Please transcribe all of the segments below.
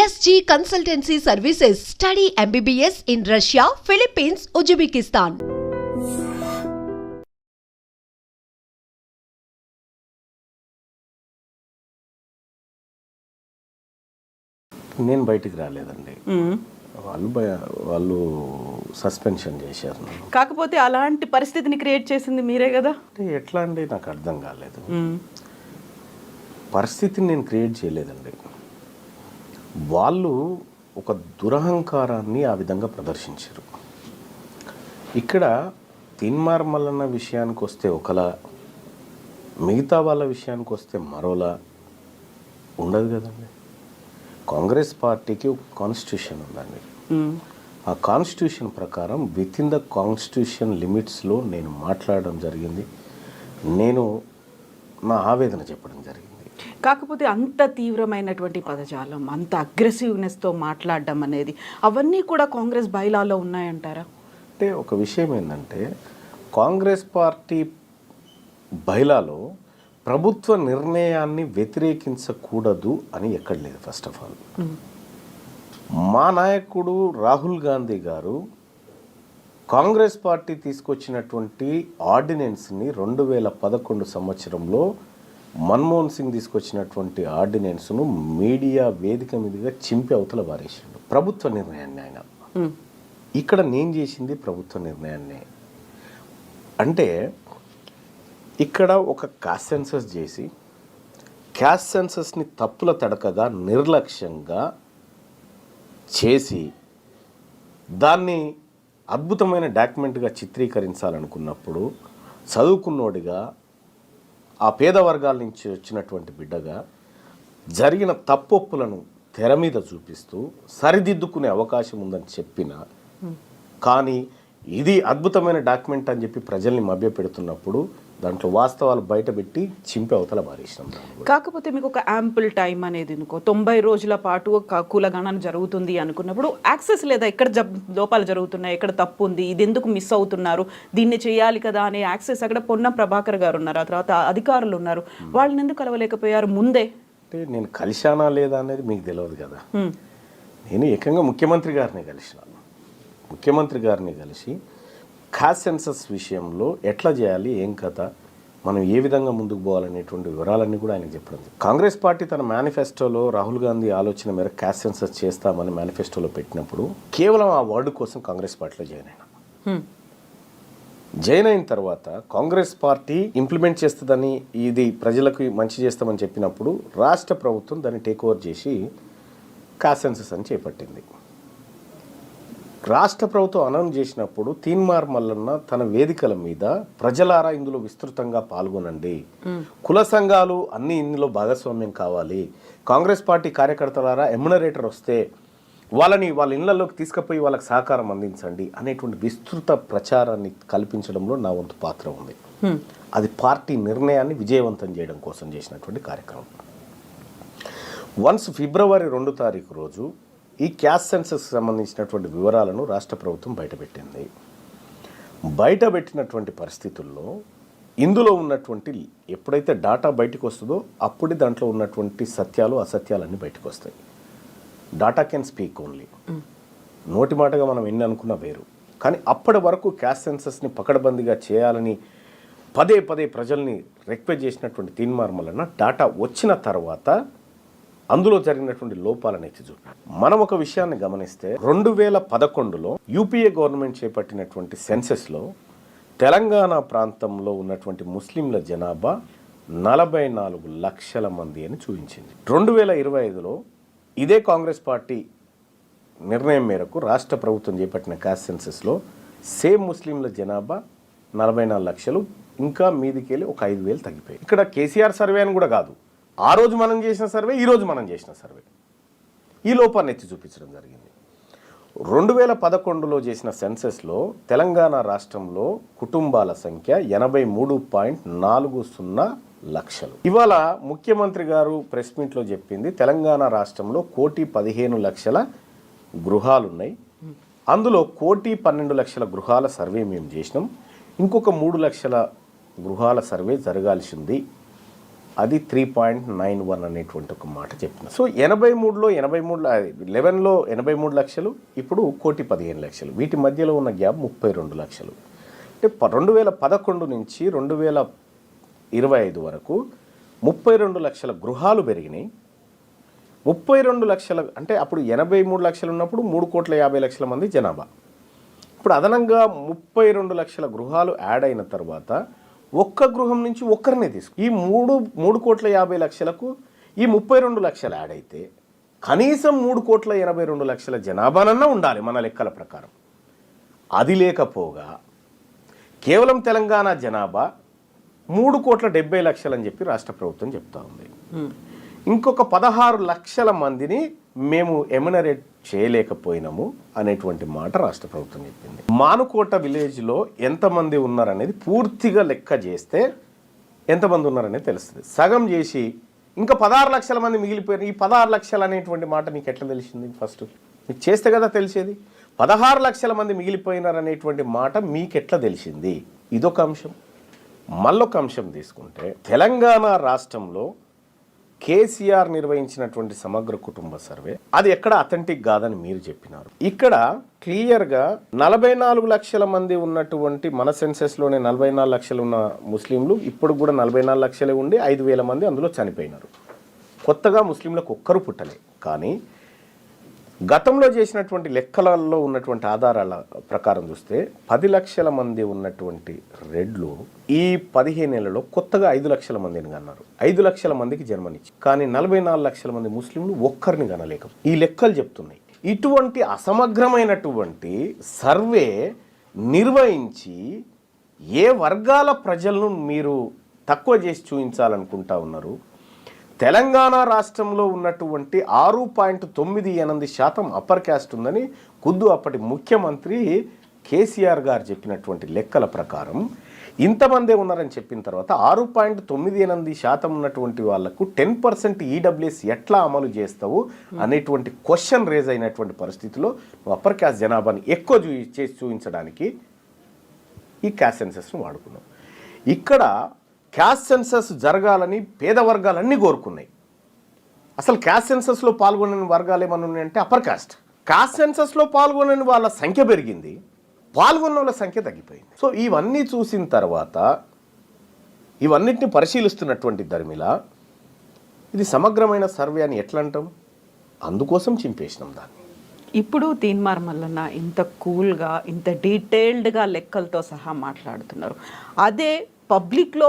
SG Consultancy Services. Study MBBS in Russia, Philippines, Uzbekistan. నేను బయటికి రాలేదండి. వాళ్ళు సస్పెన్షన్ చేశారు. కాకపోతే అలాంటి పరిస్థితిని క్రియేట్ చేసింది మీరే కదా. అంటే ఎట్లా అండి, నాకు అర్థం కాలేదు. పరిస్థితిని నేను క్రియేట్ చేయలేదండి. వాళ్ళు ఒక దురహంకారాన్ని ఆ విధంగా ప్రదర్శించారు. ఇక్కడ తీన్మార్ మల్లన్న విషయానికి వస్తే ఒకలా, మిగతా వాళ్ళ విషయానికి వస్తే మరోలా ఉండదు కదండి. కాంగ్రెస్ పార్టీకి ఒక కాన్స్టిట్యూషన్ ఉందండి. ఆ కాన్స్టిట్యూషన్ ప్రకారం విత్ ఇన్ ద కాన్స్టిట్యూషన్ లిమిట్స్లో నేను మాట్లాడడం జరిగింది. నేను నా ఆవేదన చెప్పడం జరిగింది. కాకపోతే అంత తీవ్రమైనటువంటి పదజాలం, అంత అగ్రెసివ్నెస్తో మాట్లాడడం అనేది అవన్నీ కూడా కాంగ్రెస్ బైలాలో ఉన్నాయంటారా? అంటే ఒక విషయం ఏంటంటే, కాంగ్రెస్ పార్టీ బైలాలో ప్రభుత్వ నిర్ణయాన్ని వ్యతిరేకించకూడదు అని ఎక్కడ లేదు. ఫస్ట్ ఆఫ్ ఆల్ మా నాయకుడు రాహుల్ గాంధీ గారు కాంగ్రెస్ పార్టీ తీసుకొచ్చినటువంటి ఆర్డినెన్స్ని 2011 సంవత్సరంలో మన్మోహన్ సింగ్ తీసుకొచ్చినటువంటి ఆర్డినెన్స్ను మీడియా వేదిక మీదుగా చింపి అవతల వారేసాడు. ప్రభుత్వ నిర్ణయాన్ని ఆయన. ఇక్కడ నేను చేసింది ప్రభుత్వ నిర్ణయాన్ని. అంటే ఇక్కడ ఒక క్యాస్ట్ సెన్సస్ చేసి క్యాస్ట్ సెన్సస్ని తప్పుల తడకగా నిర్లక్ష్యంగా చేసి దాన్ని అద్భుతమైన డాక్యుమెంట్గా చిత్రీకరించాలనుకున్నప్పుడు చదువుకున్నోడిగా, ఆ పేద వర్గాల నుంచి వచ్చినటువంటి బిడ్డగా జరిగిన తప్పొప్పులను తెర మీద చూపిస్తూ సరిదిద్దుకునే అవకాశం ఉందని చెప్పిన, కానీ ఇది అద్భుతమైన డాక్యుమెంట్ అని చెప్పి ప్రజల్ని మభ్యపెడుతున్నప్పుడు దాంట్లో వాస్తవాలు బయటపెట్టి చింపి అవతల బారేసినాం. కాకపోతే మీకు ఒక యాంపుల్ టైం అనేది 90 రోజుల పాటు కులగణన జరుగుతుంది అనుకున్నప్పుడు యాక్సెస్ లేదా, ఎక్కడ లోపాలు జరుగుతున్నాయి, ఎక్కడ తప్పు ఉంది, ఇది ఎందుకు మిస్ అవుతున్నారు, దీన్ని చేయాలి కదా అనే యాక్సెస్ అక్కడ పొన్నం ప్రభాకర్ గారు ఉన్నారు, ఆ తర్వాత అధికారులు ఉన్నారు, వాళ్ళని ఎందుకు కలవలేకపోయారు ముందే? అంటే నేను కలిశానా లేదా అనేది మీకు తెలియదు కదా. నేను ఏకంగా ముఖ్యమంత్రి గారిని కలిసినాను. ముఖ్యమంత్రి గారిని కలిసి క్యాస్ట్ సెన్సస్ విషయంలో ఎట్లా చేయాలి, ఏం కథ, మనం ఏ విధంగా ముందుకు పోవాలనేటువంటి వివరాలన్నీ కూడా ఆయనకు చెప్పడం. కాంగ్రెస్ పార్టీ తన మేనిఫెస్టోలో రాహుల్ గాంధీ ఆలోచన మేర క్యాస్ట్ సెన్సస్ చేస్తామని మేనిఫెస్టోలో పెట్టినప్పుడు కేవలం ఆ వర్డ్ కోసం కాంగ్రెస్ పార్టీలో జాయిన్ అయిన తర్వాత కాంగ్రెస్ పార్టీ ఇంప్లిమెంట్ చేస్తుందని, ఇది ప్రజలకు మంచి చేస్తామని చెప్పినప్పుడు రాష్ట్ర ప్రభుత్వం దాన్ని టేక్ ఓవర్ చేసి క్యాస్ట్ సెన్సస్ అని చేపట్టింది. రాష్ట్ర ప్రభుత్వం అనౌన్స్ చేసినప్పుడు తీన్మార్ మల్లన్న తన వేదికల మీద ప్రజలారా ఇందులో విస్తృతంగా పాల్గొనండి, కుల సంఘాలు అన్ని ఇందులో భాగస్వామ్యం కావాలి, కాంగ్రెస్ పార్టీ కార్యకర్తలారా ఎమ్యునరేటర్ వస్తే వాళ్ళని వాళ్ళ ఇళ్లలోకి తీసుకుపోయి వాళ్ళకి సహకారం అందించండి అనేటువంటి విస్తృత ప్రచారాన్ని కల్పించడంలో నా వంతు పాత్ర ఉంది. అది పార్టీ నిర్ణయాన్ని విజయవంతం చేయడం కోసం చేసినటువంటి కార్యక్రమం. వన్స్ ఫిబ్రవరి 2 తారీఖు రోజు ఈ క్యాస్ట్ సెన్సస్ సంబంధించినటువంటి వివరాలను రాష్ట్ర ప్రభుత్వం బయటపెట్టింది. బయటపెట్టినటువంటి పరిస్థితుల్లో ఇందులో ఉన్నటువంటి ఎప్పుడైతే డాటా బయటకు వస్తుందో అప్పుడే దాంట్లో ఉన్నటువంటి సత్యాలు అసత్యాలన్నీ బయటకు వస్తాయి. Data can speak only. నోటి మాటగా మనం ఎన్ని అనుకున్నా వేరు. కానీ అప్పటి వరకు క్యాస్ట్ సెన్సస్ని పకడ్బందీగా చేయాలని పదే పదే ప్రజల్ని రిక్వెస్ట్ చేసినటువంటి తీన్మార్ మల్లన్న డాటా వచ్చిన తర్వాత అందులో జరిగినటువంటి లోపాలను ఎత్తి చూపారు. మనం ఒక విషయాన్ని గమనిస్తే 2011లో యూపీఏ గవర్నమెంట్ చేపట్టినటువంటి సెన్సెస్లో తెలంగాణ ప్రాంతంలో ఉన్నటువంటి ముస్లింల జనాభా 44 లక్షల మంది అని చూపించింది. 2025లో ఇదే కాంగ్రెస్ పార్టీ నిర్ణయం మేరకు రాష్ట్ర ప్రభుత్వం చేపట్టిన క్యాస్ట్ సెన్సెస్లో సేమ్ ముస్లింల జనాభా 44 లక్షలు, ఇంకా మీదికెళ్ళి ఒక 5,000 తగ్గిపోయి. ఇక్కడ కేసీఆర్ సర్వే అని కూడా కాదు, ఆ రోజు మనం చేసిన సర్వే, ఈరోజు మనం చేసిన సర్వే ఈ లోపాన్ని ఎత్తి చూపించడం జరిగింది. 2011లో చేసిన సెన్సెస్లో తెలంగాణ రాష్ట్రంలో కుటుంబాల సంఖ్య 83.40 లక్షలు. ఇవాళ ముఖ్యమంత్రి గారు ప్రెస్ మీట్లో చెప్పింది తెలంగాణ రాష్ట్రంలో 1,15,00,000 గృహాలున్నాయి, అందులో 1,12,00,000 గృహాల సర్వే మేము చేసినాం, ఇంకొక 3 లక్షల గృహాల సర్వే జరగాల్సింది అది 3.91 అనేటువంటి ఒక మాట చెప్తున్నా. సో 83లో 11లో 83 లక్షలు, ఇప్పుడు 1,15,00,000. వీటి మధ్యలో ఉన్న గ్యాప్ 32 లక్షలు. అంటే 2011 నుంచి 2025 వరకు 32 లక్షల గృహాలు పెరిగినాయి. 32 లక్షల అంటే అప్పుడు 83 లక్షలు ఉన్నప్పుడు 3,50,00,000 మంది జనాభా. ఇప్పుడు అదనంగా 32 లక్షల గృహాలు యాడ్ అయిన తర్వాత ఒక్క గృహం నుంచి ఒక్కరినే తీసుకు ఈ 3,50,00,000కు ఈ 32 లక్షలు యాడ్ అయితే కనీసం 3,82,00,000 జనాభానన్నా ఉండాలి మన లెక్కల ప్రకారం. అది లేకపోగా కేవలం తెలంగాణ జనాభా 3,70,00,000 అని చెప్పి రాష్ట్ర ప్రభుత్వం చెప్తా ఉంది. ఇంకొక 16 లక్షల మందిని మేము ఎమ్యునరేట్ చేయలేకపోయినాము అనేటువంటి మాట రాష్ట్ర ప్రభుత్వం చెప్పింది. మానుకోట విలేజ్లో ఎంతమంది ఉన్నారనేది పూర్తిగా లెక్క చేస్తే ఎంతమంది ఉన్నారనేది తెలుస్తుంది. సగం చేసి ఇంకా 16 లక్షల మంది మిగిలిపోయారు. ఈ 16 లక్షలు అనేటువంటి మాట నీకు ఎట్లా తెలిసింది? ఫస్ట్ మీకు చేస్తే కదా తెలిసేది. 16 లక్షల మంది మిగిలిపోయినారనేటువంటి మాట మీకెట్లా తెలిసింది? ఇదొక అంశం. మళ్ళొక అంశం తీసుకుంటే తెలంగాణ రాష్ట్రంలో కేసీఆర్ నిర్వహించినటువంటి సమగ్ర కుటుంబ సర్వే అది ఎక్కడ అథెంటిక్ కాదని మీరు చెప్పినారు. ఇక్కడ క్లియర్గా 44 లక్షల మంది ఉన్నటువంటి మన సెన్సెస్లోనే 44 లక్షలు ఉన్న ముస్లింలు ఇప్పుడు కూడా 44 లక్షలే ఉండి 5,000 మంది అందులో చనిపోయినారు. కొత్తగా ముస్లింలకు ఒక్కరు పుట్టలే. కానీ గతంలో చేసినటువంటి లెక్కలలో ఉన్నటువంటి ఆధారాల ప్రకారం చూస్తే 10 లక్షల మంది ఉన్నటువంటి రెడ్లు ఈ 15 ఏళ్లలో కొత్తగా 5 లక్షల మందిని కన్నారు. 5 లక్షల మందికి జన్మనిచ్చి కానీ 44 లక్షల మంది ముస్లింలు ఒక్కరిని కనలేక ఈ లెక్కలు చెప్తున్నాయి. ఇటువంటి అసమగ్రమైనటువంటి సర్వే నిర్వహించి ఏ వర్గాల ప్రజలను మీరు తక్కువ చేసి చూపించాలనుకుంటా ఉన్నారు? తెలంగాణ రాష్ట్రంలో ఉన్నటువంటి 6.98% అప్పర్ క్యాస్ట్ ఉందని ఖుద్దు అప్పటి ముఖ్యమంత్రి కేసీఆర్ గారు చెప్పినటువంటి లెక్కల ప్రకారం ఇంతమందే ఉన్నారని చెప్పిన తర్వాత 6.98% ఉన్నటువంటి వాళ్లకు 10% ఈడబ్ల్యూఎస్ ఎట్లా అమలు చేస్తావు అనేటువంటి క్వశ్చన్ రేజ్ అయినటువంటి పరిస్థితిలో అప్పర్ క్యాస్ట్ జనాభాని ఎక్కువ చేసి చూపించడానికి ఈ క్యాస్ట్ సెన్సస్ను వాడుకున్నాం. ఇక్కడ క్యాస్ట్ సెన్సస్ జరగాలని పేద వర్గాలన్నీ కోరుకున్నాయి. అసలు క్యాస్ట్ సెన్సస్లో పాల్గొనని వర్గాలు ఏమన్నా ఉన్నాయంటే అప్పర్ క్యాస్ట్. క్యాస్ట్ సెన్సస్లో పాల్గొనని వాళ్ళ సంఖ్య పెరిగింది, పాల్గొన్న వాళ్ళ సంఖ్య తగ్గిపోయింది. సో ఇవన్నీ చూసిన తర్వాత ఇవన్నిటిని పరిశీలిస్తున్నటువంటి ధర్మిల ఇది సమగ్రమైన సర్వే అని ఎట్లా అంటాం? అందుకోసం చింపేసినాం దాన్ని. ఇప్పుడు తీన్మార్ మల్లన్న ఇంత కూల్గా ఇంత డీటెయిల్డ్గా లెక్కలతో సహా మాట్లాడుతున్నారు. అదే పబ్లిక్లో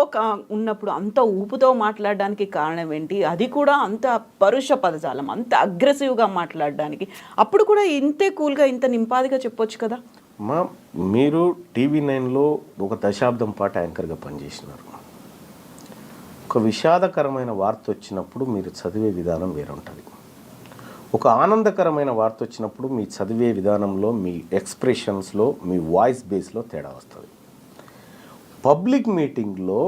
ఉన్నప్పుడు అంత ఊపుతో మాట్లాడడానికి కారణం ఏంటి? అది కూడా అంత పరుష పదజాలం, అంత అగ్రెసివ్గా మాట్లాడడానికి. అప్పుడు కూడా ఇంతే కూల్గా ఇంత నింపాదిగా చెప్పొచ్చు కదా. మీరు TV9లో ఒక దశాబ్దం పాటు యాంకర్గా పనిచేసినారు. ఒక విషాదకరమైన వార్త వచ్చినప్పుడు మీరు చదివే విధానం వేరుంటుంది. ఒక ఆనందకరమైన వార్త వచ్చినప్పుడు మీ చదివే విధానంలో, మీ ఎక్స్ప్రెషన్స్లో, మీ వాయిస్ బేస్లో తేడా వస్తుంది. పబ్లిక్ మీటింగ్లో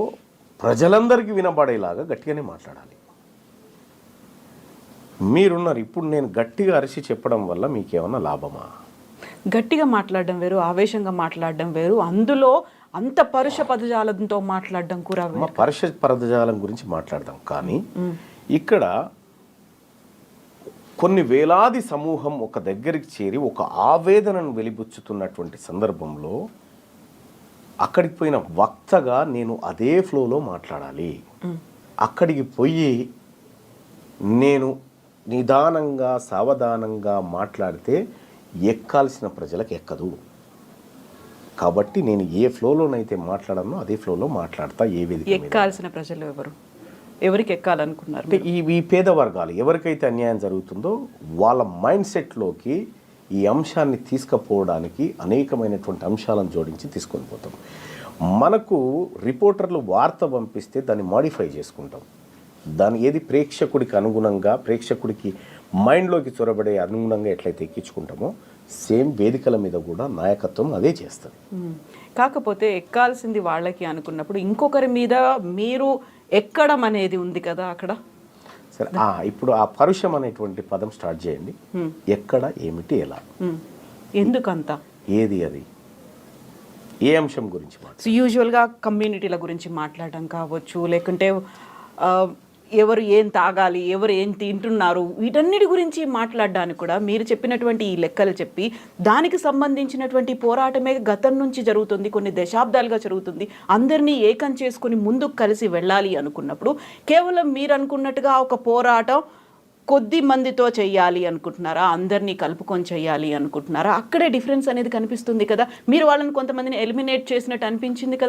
ప్రజలందరికీ వినబడేలాగా గట్టిగానే మాట్లాడాలి. మీరున్నారు. ఇప్పుడు నేను గట్టిగా అరిచి చెప్పడం వల్ల మీకేమన్నా లాభమా? గట్టిగా మాట్లాడడం వేరు, ఆవేశంగా మాట్లాడడం వేరు. అందులో అంత పరుష పదజాలంతో మాట్లాడడం కూడా పరుష పదజాలం గురించి మాట్లాడదాం. కానీ ఇక్కడ కొన్ని వేలాది సమూహం ఒక దగ్గరికి చేరి ఒక ఆవేదనను వెలిబుచ్చుతున్నటువంటి సందర్భంలో అక్కడికి పోయిన వక్తగా నేను అదే ఫ్లోలో మాట్లాడాలి. అక్కడికి పోయి నేను నిదానంగా సావధానంగా మాట్లాడితే ఎక్కాల్సిన ప్రజలకు ఎక్కదు. కాబట్టి నేను ఏ ఫ్లోలోనైతే మాట్లాడానో అదే ఫ్లోలో మాట్లాడతా. ఏ వేదిక ఎక్కాల్సిన ప్రజలు ఎవరికి ఎక్కాలనుకున్నారు? ఈ పేద వర్గాలు ఎవరికైతే అన్యాయం జరుగుతుందో వాళ్ళ మైండ్ సెట్లోకి ఈ అంశాన్ని తీసుకుపోవడానికి అనేకమైనటువంటి అంశాలను జోడించి తీసుకొని పోతాం. మనకు రిపోర్టర్లు వార్త పంపిస్తే దాన్ని మాడిఫై చేసుకుంటాం. దాని ఏది ప్రేక్షకుడికి అనుగుణంగా, ప్రేక్షకుడికి మైండ్లోకి చొరబడే అనుగుణంగా ఎట్లయితే ఎక్కించుకుంటామో సేమ్ వేదికల మీద కూడా నాయకత్వం అదే చేస్తుంది. కాకపోతే ఎక్కాల్సింది వాళ్ళకి అనుకున్నప్పుడు ఇంకొకరి మీద మీరు ఎక్కడం అనేది ఉంది కదా అక్కడ. సరే, ఇప్పుడు ఆ పరుషం అనేటువంటి పదం స్టార్ట్ చేయండి. ఎక్కడ, ఏమిటి, ఎలా, ఎందుకంత, ఏది, అది ఏ అంశం గురించి యూజువల్గా కమ్యూనిటీల గురించి మాట్లాడడం కావచ్చు, లేకుంటే ఎవరు ఏం తాగాలి, ఎవరు ఏం తింటున్నారు, వీటన్నిటి గురించి మాట్లాడడానికి కూడా మీరు చెప్పినటువంటి ఈ లెక్కలు చెప్పి దానికి సంబంధించినటువంటి పోరాటమే గతం నుంచి జరుగుతుంది, కొన్ని దశాబ్దాలుగా జరుగుతుంది. అందరినీ ఏకం చేసుకుని ముందుకు కలిసి వెళ్ళాలి అనుకున్నప్పుడు కేవలం మీరు అనుకున్నట్టుగా ఒక పోరాటం కొద్ది మందితో చెయ్యాలి అనుకుంటున్నారా, అందరినీ కలుపుకొని చెయ్యాలి అనుకుంటున్నారా? అక్కడే డిఫరెన్స్ అనేది కనిపిస్తుంది కదా. మీరు వాళ్ళని కొంతమందిని ఎలిమినేట్ చేసినట్టు అనిపించింది కదా.